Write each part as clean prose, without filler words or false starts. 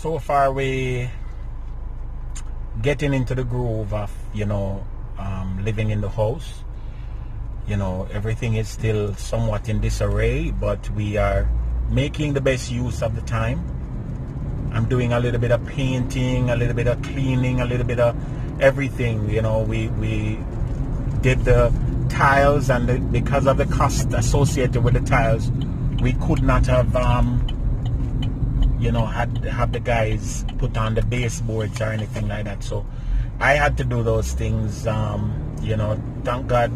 so far we getting into the groove of, living in the house. Everything is still somewhat in disarray, but we are making the best use of the time. I'm doing a little bit of painting, a little bit of cleaning, a little bit of everything. We did the tiles, and because of the cost associated with the tiles, we could not have have the guys put on the baseboards or anything like that. So I had to do those things. Thank God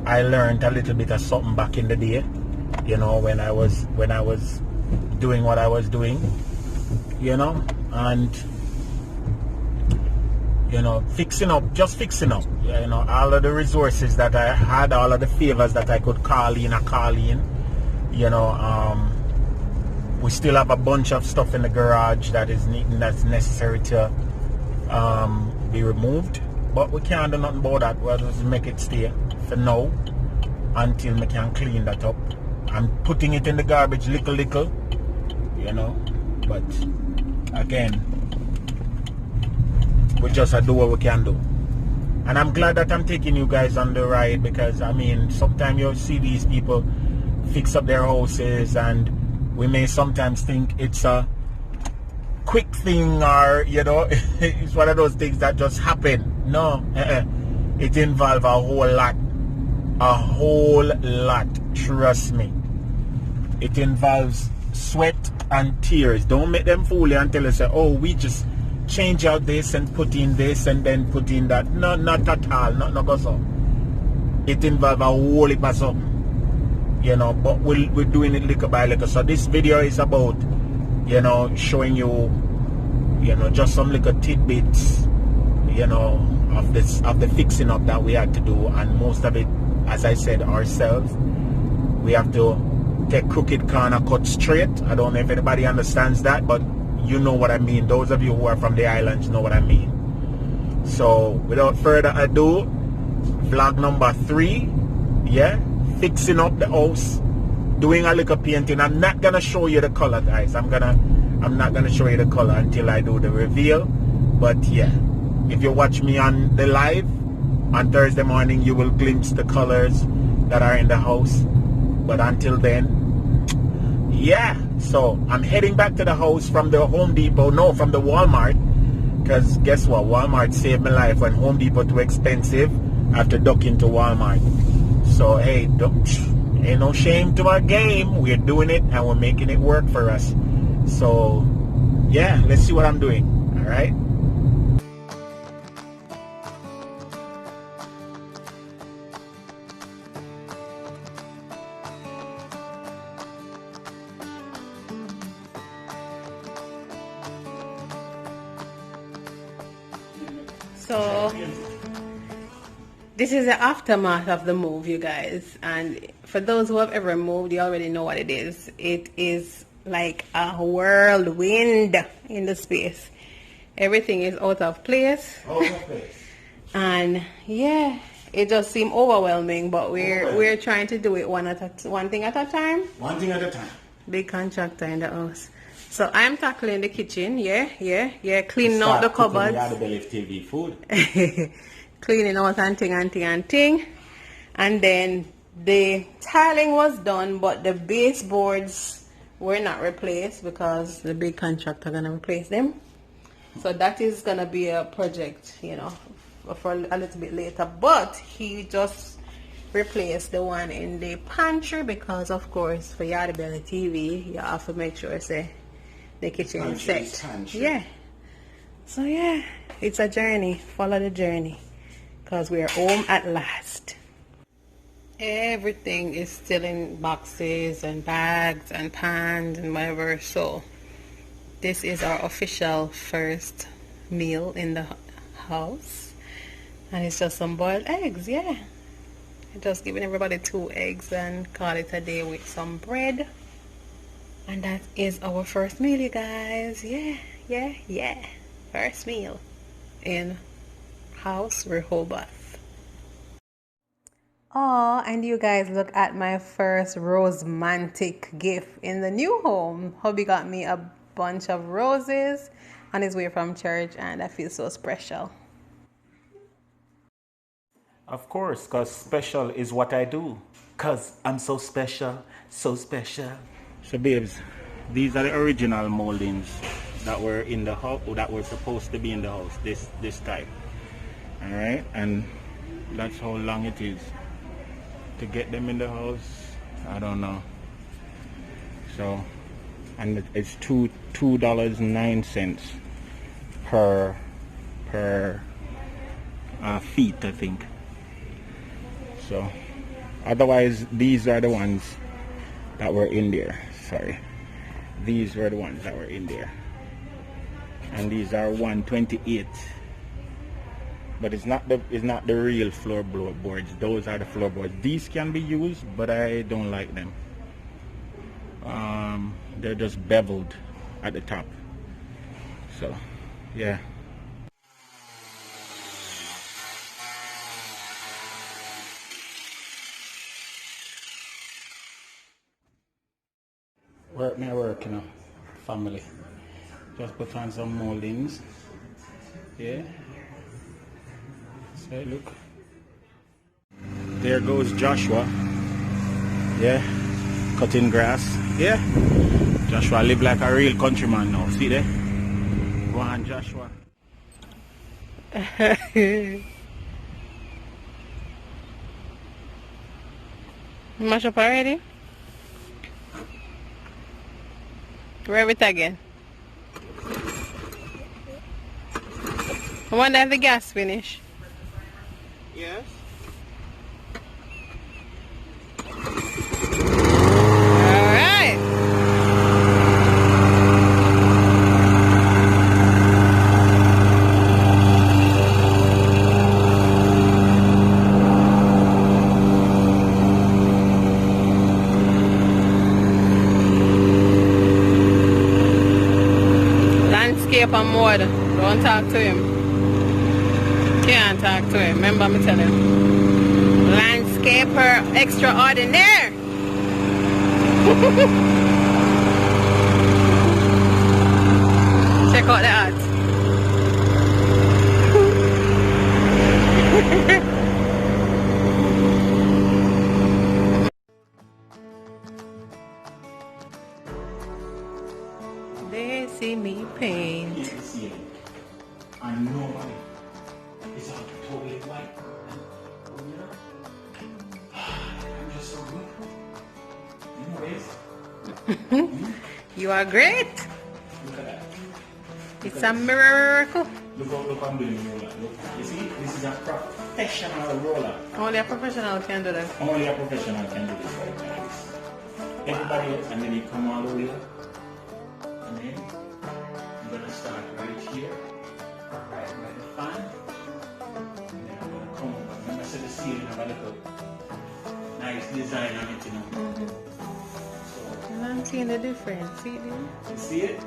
I learned a little bit of something back in the day, when I was doing what I was doing, and fixing up all of the resources that I had, all of the favors that I could call in. We still have a bunch of stuff in the garage that's necessary to be removed, but we can't do nothing about that. We'll just make it stay for now until we can clean that up. I'm putting it in the garbage little, but again, we just do what we can do. And I'm glad that I'm taking you guys on the ride, because sometimes you see these people fix up their houses, and we may sometimes think it's a quick thing, or it's one of those things that just happen. No, it involves a whole lot, trust me. It involves sweat and tears. Don't make them fool you until they say, oh, we just change out this and put in this and then put in that. No, not at all. Not go so. It involves a whole heap of something. But we're doing it little by little. So this video is about, showing you, just some little tidbits, of the fixing up that we had to do, and most of it, as I said, ourselves. We have to take crooked corner, cut straight. I don't know if anybody understands that, but you know what I mean. Those of you who are from the islands know what I mean. So without further ado, vlog number 3, fixing up the house, doing a little painting. I'm not gonna show you the color, guys. I'm not gonna show you the color until I do the reveal. But yeah, if you watch me on the live on Thursday morning, you will glimpse the colors that are in the house. But until then, so I'm heading back to the house from the Home Depot, from the Walmart, because guess what, Walmart saved my life. When Home Depot too expensive, I have to duck into Walmart. So hey, ain't no shame to our game. We're doing it and we're making it work for us. So yeah, let's see what I'm doing. All right. So this is the aftermath of the move, you guys, and for those who have ever moved, you already know what it is. It is like a whirlwind in the space. Everything is out of place. And yeah, it just seemed overwhelming, but we're trying to do it one thing at a time. One thing at a time. Big contractor in the house. So I'm tackling the kitchen, cleaning out the cupboards. TV food. Cleaning out and thing. And then the tiling was done, but the baseboards were not replaced because the big contractor gonna replace them. So that is gonna be a project, for a little bit later. But he just replaced the one in the pantry because, of course, for Yardie TV, you have to make sure the kitchen is set. Yeah. So yeah, it's a journey. Follow the journey, because we're home at last. Everything is still in boxes and bags and pans and whatever. So this is our official first meal in the house, and it's just some boiled eggs. Just giving everybody 2 eggs and call it a day with some bread. And that is our first meal, you guys. Yeah. First meal in house Rehoboth. Oh, and you guys, look at my first romantic gift in the new home. Hubby got me a bunch of roses on his way from church, and I feel so special. Of course, because special is what I do. Because I'm so special, so special. So babes, these are the original moldings that were in the house, that were supposed to be in the house, this type. Alright, and that's how long it is to get them in the house. I don't know. So, and it's $2.09 per feet, I think. So otherwise these are the ones that were in there. Sorry, these were the ones that were in there, and these are 128, but it's not the real floorboards. Those are the floorboards. These can be used, but I don't like them. They're just beveled at the top. So yeah. Work me work, you know, family. Just put on some moldings. Yeah. So look. There goes Joshua. Yeah. Cutting grass. Yeah. Joshua live like a real countryman now. See there? Go on, Joshua. Mash up already? Rev it again. I wonder if the gas finish. Yes. Alright. Landscape and mode. Don't talk to him. Can't talk to him. Remember me telling him. Landscaper extraordinaire. Check out the art. They see me paint. And nobody is all totally white. I'm just so good. Anyways. You are great. Look at that. It's a miracle. Look I'm doing the roller. Look. You see, this is a professional roller. Only a professional can do that. Only a professional can do this right now. Everybody else, and then you come all the way up. And then I'm gonna start right here. Right by the fan. And then I'm gonna come over. Remember I said the ceiling have a little nice design on it, you know. And I'm seeing the difference. See it? You see it?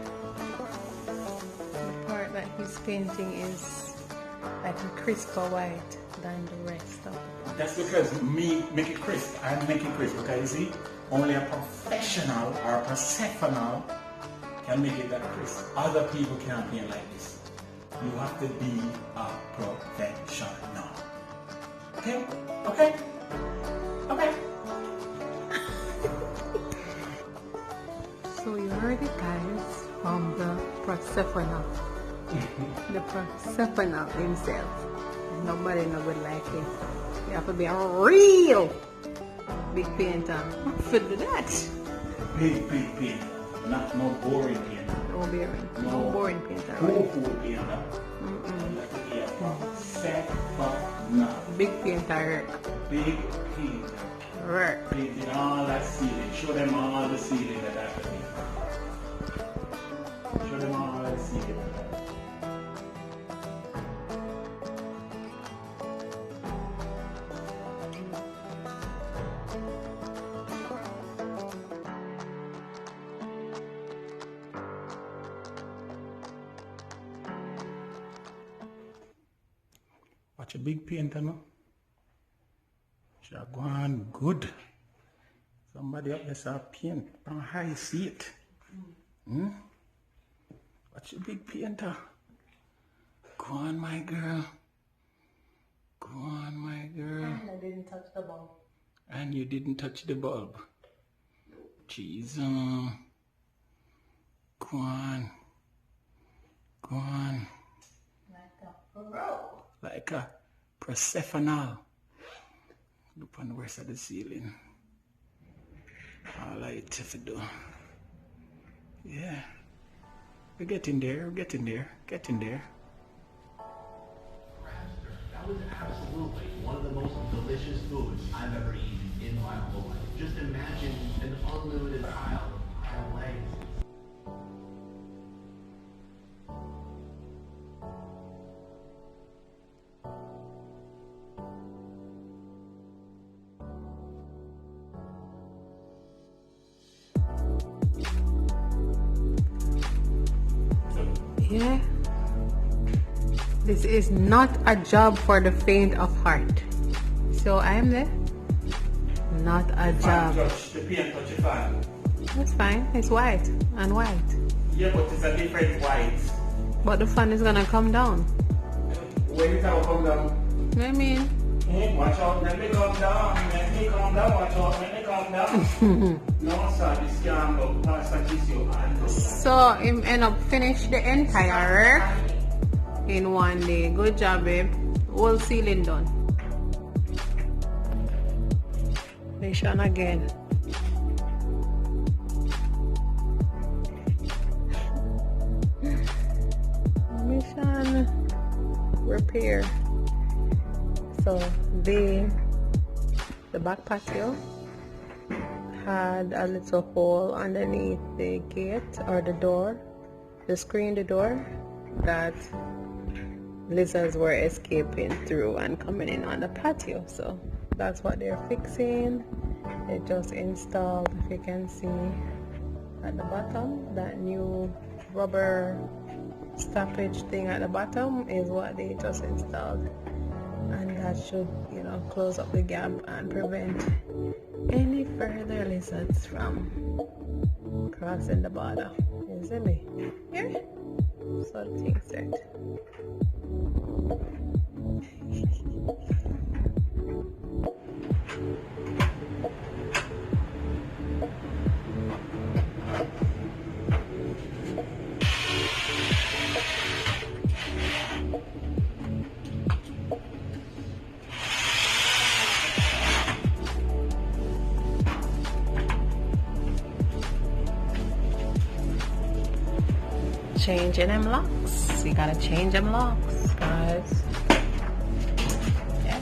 The part that he's painting is like a crisper white than the rest of it. That's because me make it crisp. I make it crisp because you see, only a professional or a professional can make it that crisp. Other people can't paint like this. You have to be a professional. Okay? Okay? Okay? So you heard it, guys, from the professional. The professional himself. Nobody would like him. You have to be a real big painter. For that. Big painter. Not no boring painter. No boring. No boring painter. Cool painter. Professional. Big painter. Big painter. Work. Painting all that ceiling. Show them all the ceiling that I have to paint. Show them all that ceiling. Watch a big painter, no? Should go on good. Somebody up there saw paint on high seat. Watch the big painter. Go on, my girl. Go on, my girl. And I didn't touch the bulb. And you didn't touch the bulb. Jeez. Go on. Go on. Like a pro. Like a Persephone. Look on the rest of the ceiling. All I have to do. Yeah. We're getting there. We're getting there. Getting there. That was absolutely one of the most delicious foods I've ever eaten in my whole life. Just imagine an unlimited pile of legs. Yeah. This is not a job for the faint of heart. So I am there. Not a job. The paint touch the fan. That's fine. It's white and white. Yeah, but it's a different white. But the fan is gonna come down. When it will come down. I mean, Hey, watch out, let me come down. Let me come down. Watch out, let me come down. No, sir, this can't go past your hand. so him end up finish the entire work in one day. Good job, babe. Whole ceiling done. Mission again. Mission repair. So the back patio had a little hole underneath the gate or the door, the screen, the door, that lizards were escaping through and coming in on the patio. So that's what they're fixing. They just installed, if you can see at the bottom, that new rubber stoppage thing at the bottom is what they just installed, and that should, you know, close up the gap and prevent any further lizards from crossing the border. You see me? Here? So the thing's set. Changing them locks. You gotta change them locks, guys. Yeah.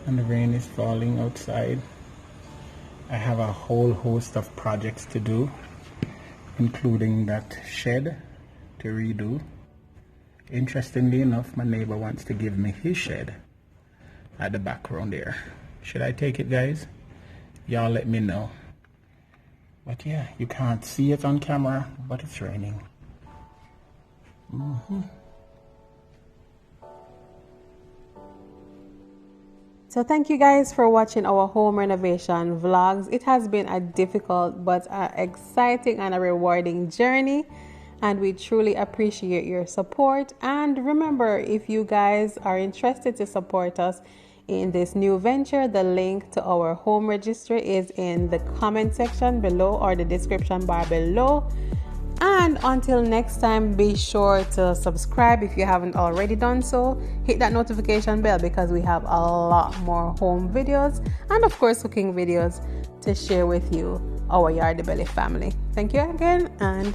And the rain is falling outside. I have a whole host of projects to do, including that shed to redo. Interestingly enough, my neighbor wants to give me his shed at the background there. Should I take it, guys? Y'all let me know. But yeah, you can't see it on camera, but it's raining. So thank you guys for watching our home renovation vlogs. It has been a difficult but exciting and a rewarding journey, and we truly appreciate your support. And remember, if you guys are interested to support us in this new venture, the link to our home registry is in the comment section below or the description bar below. And until next time, be sure to subscribe if you haven't already done so. Hit that notification bell because we have a lot more home videos and of course cooking videos to share with you, our Yardie Belly family. Thank you again, and